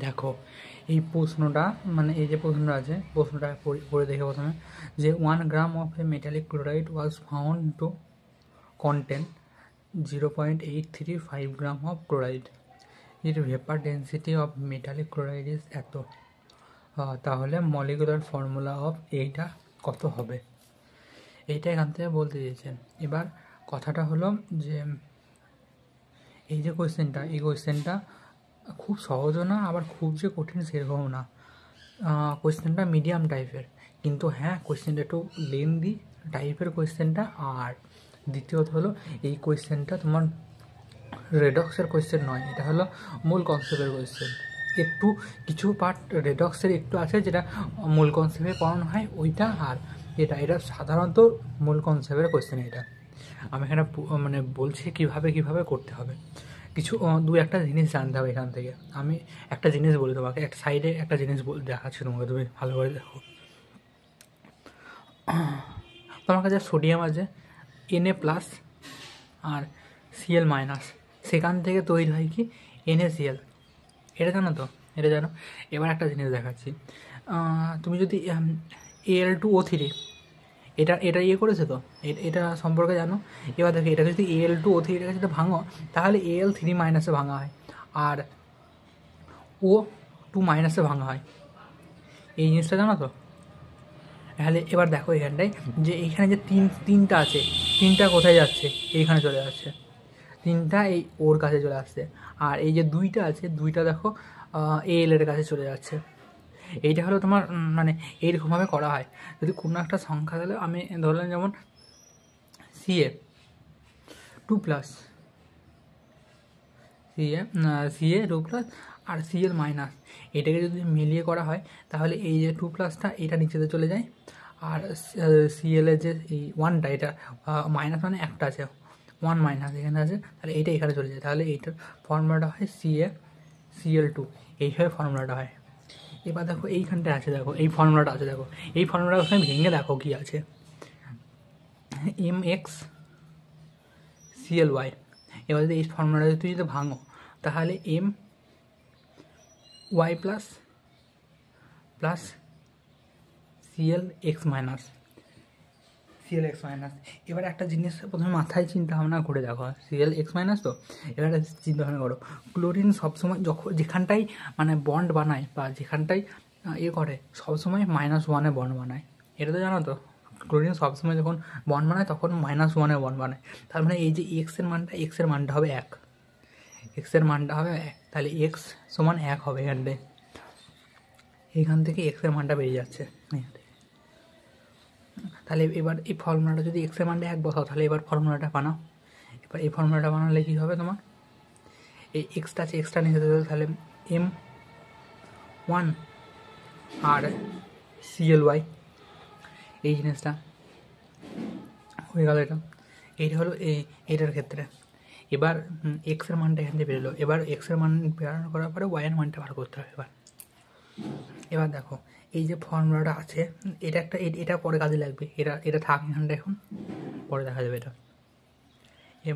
দেখো এই প্রশ্নটা মানে এই যে প্রশ্নটা আছে প্রশ্নটা পড়ে দেখে প্রথমে যে 1 gram of a metallic chloride was found to contain 0.835 gram of chloride, এর vapour density of metallic chloride is এত। তাহলে মলিকুলার ফর্মুলা অফ এইটা কত হবে, এইটা এখান থেকে বলতে দিয়েছেন। এবার কথাটা হলো যে এই যে কোয়েশ্চেনটা, এই কোয়েশ্চেনটা খুব সহজও না আবার খুব যে কঠিন সেরকমও না। কোয়েশ্চেনটা মিডিয়াম টাইপের, কিন্তু হ্যাঁ কোয়েশ্চেনটা একটু লেন্দি টাইপের কোয়েশ্চেনটা। আর দ্বিতীয়ত হলো এই কোয়েশ্চেনটা তোমার রেডক্সের কোয়েশ্চেন নয়, এটা হলো মূল কনসেপ্টের কোয়েশ্চেন। একটু কিছু পার্ট রেডক্সের একটু আছে যেটা মূল কনসেপ্টে পড়ানো হয় ওইটা, আর এটা সাধারণত মূল কনসেপ্টের কোয়েশ্চেন। এটা আমি এখানে মানে বলছি কিভাবে করতে হবে। কিছু দু একটা জিনিস জানতে হবে এখান থেকে। আমি একটা জিনিস বলি তোমাকে, একটা সাইডে একটা জিনিস দেখাচ্ছি তোমাকে, তুমি ভালো করে দেখো। তোমার কাছে সোডিয়াম আছে Na+ আর Cl-, সেখান থেকে তৈরি হয় কি NaCl, এটা জানো তো, এটা জানো। এবার একটা জিনিস দেখাচ্ছি, তুমি যদি Al2O3 এটা এটা ইয়ে করেছে তো, এটা সম্পর্কে জানো। এবার দেখো এটা যদি Al2O3 এটাকে যদি ভাঙো তাহলে Al3- ভাঙা হয় আর O2- ভাঙা হয়, এই জিনিসটা জানো তো। তাহলে এবার দেখো এখানটায় যে এইখানে যে তিনটা আছে, তিনটা কোথায় যাচ্ছে, এইখানে চলে যাচ্ছে, তিনটা এই ওর কাছে চলে আসছে। আর এই যে দুইটা আছে, দুইটা দেখো এর কাছে চলে যাচ্ছে। এইটা হলো তোমার মানে এইরকমভাবে করা হয়। যদি কোনো একটা সংখ্যা দিলে আমি ধরলাম যেমন Ca2+, Ca2+ আর Cl-, এটাকে যদি মিলিয়ে করা হয় তাহলে এই যে 2+টা এটা নিচেতে চলে যায়, আর Cl-এর যে এই 1টা এটা মাইনাস মানে একটা আছে 1- এখানে আছে, তাহলে এইটা এখানে চলে যায়, তাহলে এইটার ফর্মুলাটা হয় CaCl2, এইভাবে ফর্মুলাটা হয়। এবার দেখো এইখানটায় আছে, দেখো এই ফর্মুলাটা আছে, দেখো এই ফর্মুলাটা ওখানে ভেঙে দেখো কি আছে, MxCl_y। এবার যদি এই ফর্মুলাটা তুই যদি ভাঙো তাহলে My++ Clx-, এবার একটা জিনিস প্রথমে মাথায় চিন্তা ভাবনা করে দেখো, Clx- তো এবার একটা চিন্তা ভাবনা করো, ক্লোরিন সবসময় যেখানটাই মানে বন্ড বানায় বা যেখানটাই ইয়ে করে সবসময় -1-এ বন্ড বানায়, এটা তো জানো তো। ক্লোরিন সবসময় যখন বন্ড বানায় তখন -1-এ বন্ড বানায়, তার মানে এই যে এক্সের মানটা হবে 1, এক্সের মানটা হবে 1, তাহলে x=1 হবে এখানটায়, এইখান থেকে এক্সের মানটা বেরিয়ে যাচ্ছে। তাহলে এবার এই ফর্মুলাটা যদি এক্সের মানটা 1 বসাও, তাহলে এবার ফর্মুলাটা বানাও। এবার এই ফর্মুলাটা বানালে কী হবে তোমার, এই এক্সটা আছে, এক্সটা নিয়ে যেতে হবে, তাহলে M1 আর Cl_y, এই জিনিসটা হয়ে গেল। এইটা হলো এইটার ক্ষেত্রে। এবার এক্সের মানটা এখান থেকে বেরোলো, এবার এক্সের মান বেরানোর করার পরে ওয়াইয়ের মানটা বার করতে হবে। এবার দেখো এই যে ফর্মুলাটা আছে এটা একটা, এটা পরে কাজে লাগবে, এটা থাক এখানটা, এখন পরে দেখা যাবে। এটা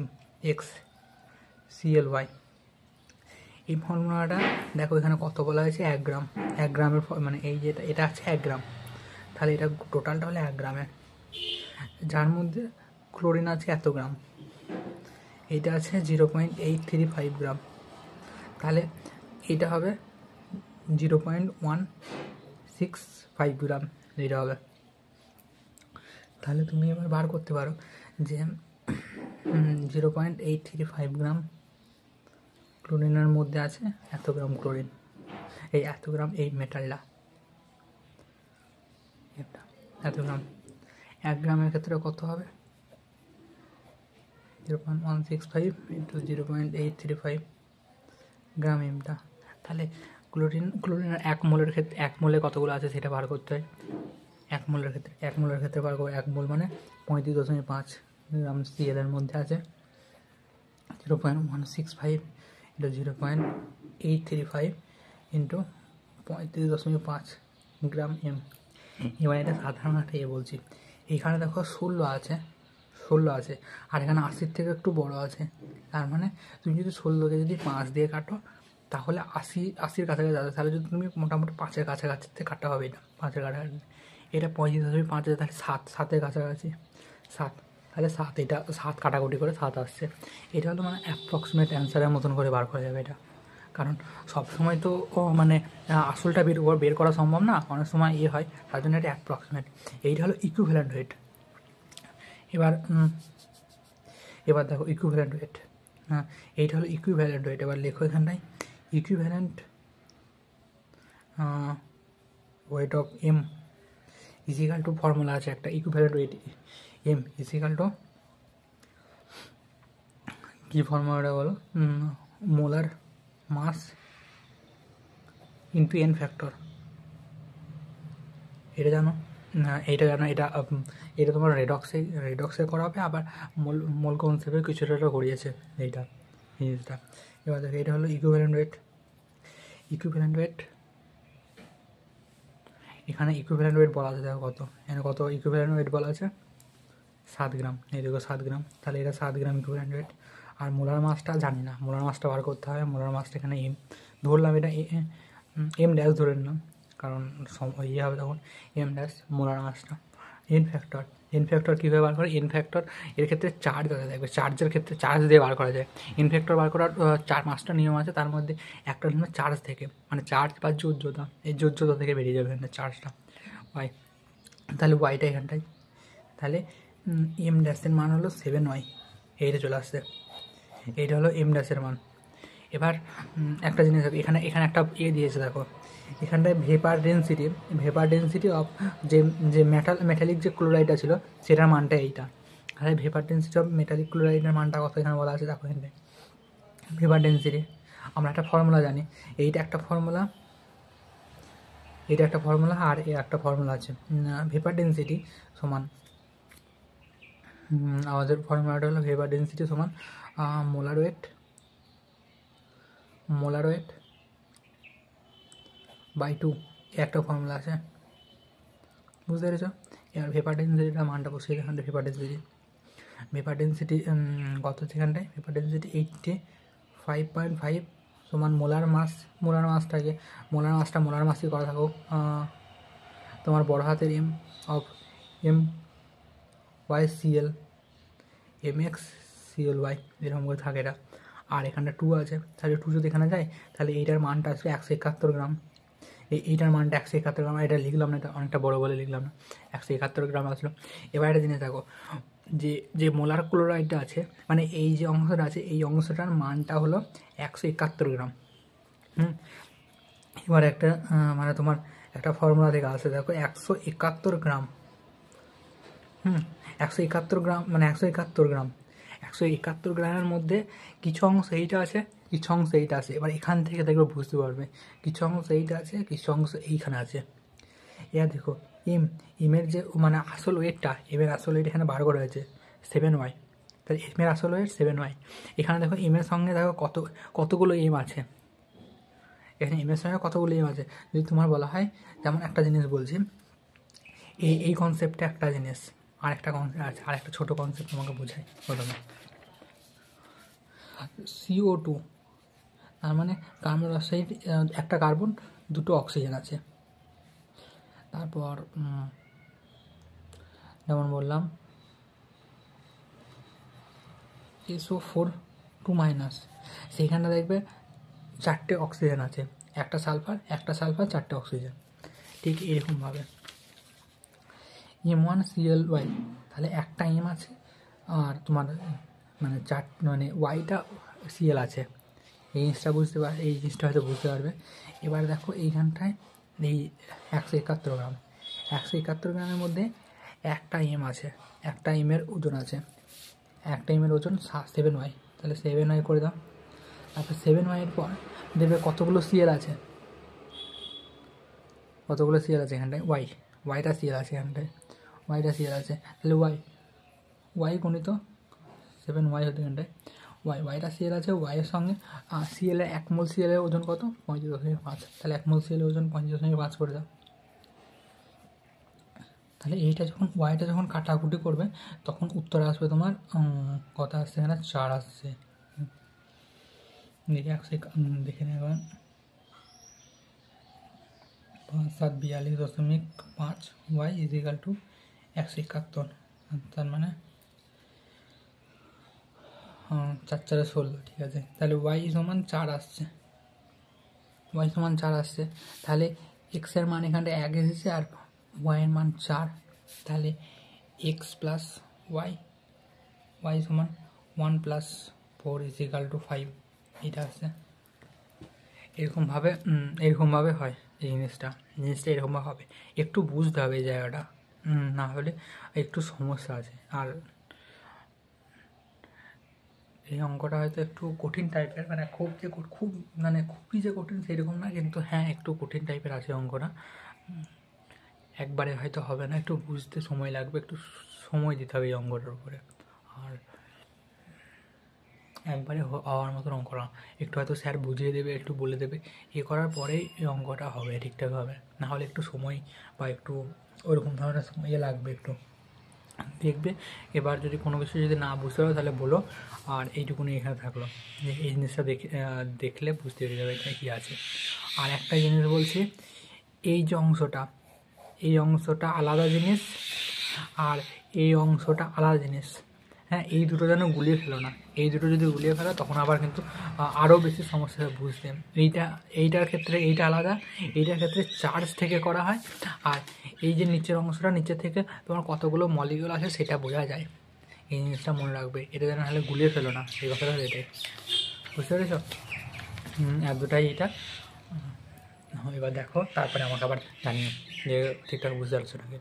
MxCl_y, এই ফর্মুলাটা দেখো এখানে কত বলা হয়েছে, 1 গ্রাম। 1 গ্রামের মানে এই যেটা এটা আছে 1 গ্রাম, তাহলে এটা টোটালটা হলো 1 গ্রামের, যার মধ্যে ক্লোরিন আছে এত গ্রাম, এইটা আছে 0.835 গ্রাম, তাহলে এটা হবে 0.165 গ্রাম, এটা হবে। তাহলে তুমি এবার বার করতে পারো যে 0.835 গ্রাম ক্লোরিনের মধ্যে আছে এত গ্রাম ক্লোরিন, এই এত গ্রাম এই মেটালটা, এত গ্রাম। 1 গ্রামের ক্ষেত্রে কত হবে, 0.165 ইন্টু 0.835 গ্রাম এমটা। তাহলে ক্লোরিনের 1 মোলের ক্ষেত্রে 1 মোলে কতগুলো আছে সেটা বার করতে হয়। 1 মোলের ক্ষেত্রে বার করবো, 1 মোল মানে 35.5 গ্রাম Cl এর মধ্যে আছে 0.165 ইন্টু 0.835 ইন্টু 35.5 গ্রাম এম। এবার এটা সাধারণ একটা বলছি, এখানে দেখো 16 আছে আর এখানে 80 থেকে একটু বড় আছে, তার মানে তুমি যদি 16কে যদি 5 দিয়ে কাটো তাহলে 80-80-র কাছাকাছি যাবে। তাহলে যদি তুমি মোটামুটি 5-এর কাছাকাছিতে কাটা হবে, এটা 5-এর কাছাকাছি। এটা 35.5 আছে, তাহলে 7-7-এর কাছাকাছি 7, তাহলে 7, এটা 7 কাটাকুটি করে 7 আসছে। এটা হলো মানে অ্যাপ্রক্সিমেট অ্যান্সারের মতন করে বার করা যাবে এটা, কারণ সবসময় তো মানে আসলটা বের করা সম্ভব না, অনেক সময় হয়, তার জন্য এটা অ্যাপ্রক্সিমেট। এইটা হলো ইকুইভ্যালেন্ট ওয়েট। এবার দেখো ইকুইভ্যালেন্ট ওয়েট, হ্যাঁ এইটা হলো ইকুইভ্যালেন্ট ওয়েট। এবার লেখো এখানটায় equivalent weight of M is equal to, formula আছে একটা, equivalent weight M is equal to, কী ফর্মুলাটা বলো, molar mass into N factor. এটা জানো না? এটা জানো, এটা তোমার রেডক্সে করা হবে, আবার মোল কনসেপ্টে কিছুটা করিয়েছে এইটা জিনিসটা। এবার দেখো এটা হলো ইকুইভ্যালেন্ট ওয়েট। এখানে ইকুইভ্যালেন্ট ওয়েট বলা আছে, দেখো কত, এখানে কত ইকুইভ্যালেন্ট ওয়েট বলা আছে, 7 গ্রাম। এই দেখো 7 গ্রাম, তাহলে এটা 7 গ্রাম ইকুইভ্যালেন্ট ওয়েট। আর মোলার মাসটা জানি না, মোলার মাসটা বার করতে হবে। মোলার মাসটা এখানে এম ধরলাম, এটা এম ড্যাশ ধরে নিলাম, কারণ হবে তখন এম ড্যাশ মোলার মাসটা। এন ফ্যাক্টর কীভাবে বার করে? এন ফ্যাক্টর এর ক্ষেত্রে চার্জ আছে, দেখবে চার্জের ক্ষেত্রে চার্জ দিয়ে বার করা যায়। এন ফ্যাক্টর বার করার 4-5টা নিয়ম আছে, তার মধ্যে একটা নিয়ম চার্জ থেকে, মানে চার্জ বা যোজ্যতা, এই যোজ্যতা থেকে বেরিয়ে যাবে এখানে চার্জটা, ওয়াই। তাহলে ওয়াইটা এখানটায়, তাহলে এম ড্যাশের মান হলো 7y, এইটা চলে আসছে, এইটা হলো এম ড্যাশের মান। এবার একটা জিনিস এখানে একটা দিয়েছে, দেখো এখানটায় ভেপার ডেন্সিটি অফ যে মেটালিক যে ক্লোরাইডটা ছিল সেটার মানটা এইটা। তাহলে ভেপার ডেন্সিটি অফ মেটালিক ক্লোরাইডের মানটা কত এখানে বলা আছে, দেখো এখানে ভেপার ডেন্সিটি আমরা একটা ফর্মুলা জানি, এইটা একটা ফর্মুলা, আর একটা ফর্মুলা আছে। ভেপার ডেন্সিটি সমান, আমাদের ফর্মুলাটা হলো ভেপার ডেন্সিটি সমান মোলার ওয়েট বাই 2, একটা ফর্মুলা আছে, বুঝতে পেরেছ? এবার ভেপার ডেন্সিটিটা মানটা বসিয়ে এখানটা ভেপার ডেন্সিটি কত সেখানটায়, ভেপার ডেন্সিটি 85.5 সমান মোলার মাসই করা থাকুক তোমার বড় হাতের M of M Y CL M X CL Y, এরকম করে থাকে এটা। আর এখানটা 2 আছে, তাহলে 2 যদি এখানে যায় তাহলে এইটার মানটা আসবে 171 গ্রাম। এইটার মানটা 171 গ্রাম, এটা লিখলাম না, এটা অনেকটা বড় বলে লিখলাম না, 171 গ্রাম আসলো। এবার একটা জিনিস দেখো, যে মোলার ক্লোরাইডটা আছে, মানে এই যে অংশটা আছে, এই অংশটার মানটা হলো 171 গ্রাম। এবার একটা মানে তোমার একটা ফর্মুলা থেকে আসে, দেখো 171 গ্রাম, 171 গ্রাম মানে 171 গ্রামের মধ্যে কিছু অংশ এইটা আছে, কিছু অংশ এইটা আছে। এবার এখান থেকে দেখবে বুঝতে পারবে, কিছু অংশ এইটা আছে, কিছু অংশ এইখানে আছে। এবার দেখো এমের যে মানে আসল ওয়েটটা, এমের আসল ওয়েট এখানে বার করা হয়েছে 7y, তাহলে এমের আসল ওয়েট 7y। এখানে দেখো এমের সঙ্গে দেখো কতগুলো এম আছে, এখানে এমের সঙ্গে কতগুলো এম আছে। যদি তোমার বলা হয়, যেমন একটা জিনিস বলছি, এই কনসেপ্টটা একটা জিনিস, আর একটা কনসেপ্ট আছে, আর একটা ছোটো কনসেপ্ট তোমাকে বোঝাই প্রথমে। CO2 তার মানে কার্বন ডাইঅক্সাইড, একটা কার্বন, 2টো অক্সিজেন আছে। তারপর যেমন বললাম SO4 2-, সেইখানে দেখবে 4টে অক্সিজেন আছে, একটা সালফার 4টে অক্সিজেন। ঠিক এরকমভাবে M1ClY, তাহলে একটা এম আছে, আর তোমার মানে ওয়াইটা সিএল আছে। এই জিনিসটা হয়তো বুঝতে পারবে। এবার দেখো এইখানটায় এই 171 গ্রাম, 171 গ্রামের মধ্যে একটা এম আছে, একটা এমের ওজন আছে, একটা এমের ওজন 7y, তাহলে 7y করে দাও। তারপর 7y এর পর দেখবে কতগুলো সিএল আছে, এখানটায় ওয়াইটা সিএল আছে, তাহলে ওয়াই গণিত 7y হতে এখানটায় ওয়াইটা সিএল আছে। ওয়াইয়ের সঙ্গে সিএল এর 1 মোল সিএলের ওজন কত, 35.5, তাহলে 1 মোল সিএলের ওজন 35.5 করে দাও। তাহলে ওয়াইটা যখন কাটাকুটি করবে তখন উত্তর আসবে তোমার কত আসছে, এখানে 4 আসছে। দেখে 100 দেখে নেবেন 5 7 42.5 y ইজিক্যাল টু 171, তার মানে 4 4 16। ঠিক আছে, তাহলে y সমান 4 আসছে, y সমান 4 আসছে। তাহলে x এর মান এখানটা 1 এসেছে আর y এর মান 4, তাহলে x প্লাস y সমান 1 প্লাস 4 ইজিক্যাল টু 5, এটা আসছে। এরকমভাবে হয় এই জিনিসটা এরকমভাবে হবে। একটু বুঝতে হবে এই জায়গাটা, না হলে একটু সমস্যা আছে। আর এই অঙ্কটা হয়তো একটু কঠিন টাইপের, মানে খুবই যে কঠিন সেরকম না, কিন্তু হ্যাঁ একটু কঠিন টাইপের আছে অঙ্কটা। একবারে হয়তো হবে না, একটু বুঝতে সময় লাগবে, একটু সময় দিতে হবে এই অঙ্কটার উপরে। আর একবারে হওয়ার মতন অঙ্ক না, একটু হয়তো স্যার বুঝিয়ে দেবে, একটু বলে দেবে, এ করার পরেই এই অঙ্কটা হবে ঠিকঠাকভাবে। না হলে একটু সময় বা একটু ওইরকম ধরনের ইয়ে লাগবে একটু, দেখবে। এবার যদি কোনো কিছু যদি না বুঝতে পারো তাহলে বলো। আর এইটুকুনি এখানে থাকলো যে এই জিনিসটা দেখলে বুঝতে পেরে যাবে এটা কী আছে। আর একটা জিনিস বলছি, এই যে এই অংশটা আলাদা জিনিস আর এই অংশটা আলাদা জিনিস। হ্যাঁ, এই দুটো যেন গুলিয়ে ফেলো না, এই দুটো যদি গুলিয়ে ফেলো তখন আবার কিন্তু আরও বেশি সমস্যা হবে বুঝতে। এইটার ক্ষেত্রে এইটা আলাদা, এইটার ক্ষেত্রে চার্জ থেকে করা হয়। আর এই যে নিচের অংশটা, নিচে থেকে তোমার কতগুলো মলিকিউল আছে সেটা বোঝা যায়। এই জিনিসটা মনে রাখবে, এটা যেন নাহলে গুলিয়ে ফেলো না, এই কথাটা এটাই। বুঝতে পেরেছ? এতটাই এটা। এবার দেখো, তারপরে আমাকে আবার জানিও যে ঠিকঠাক বুঝতে পারছো নাকি।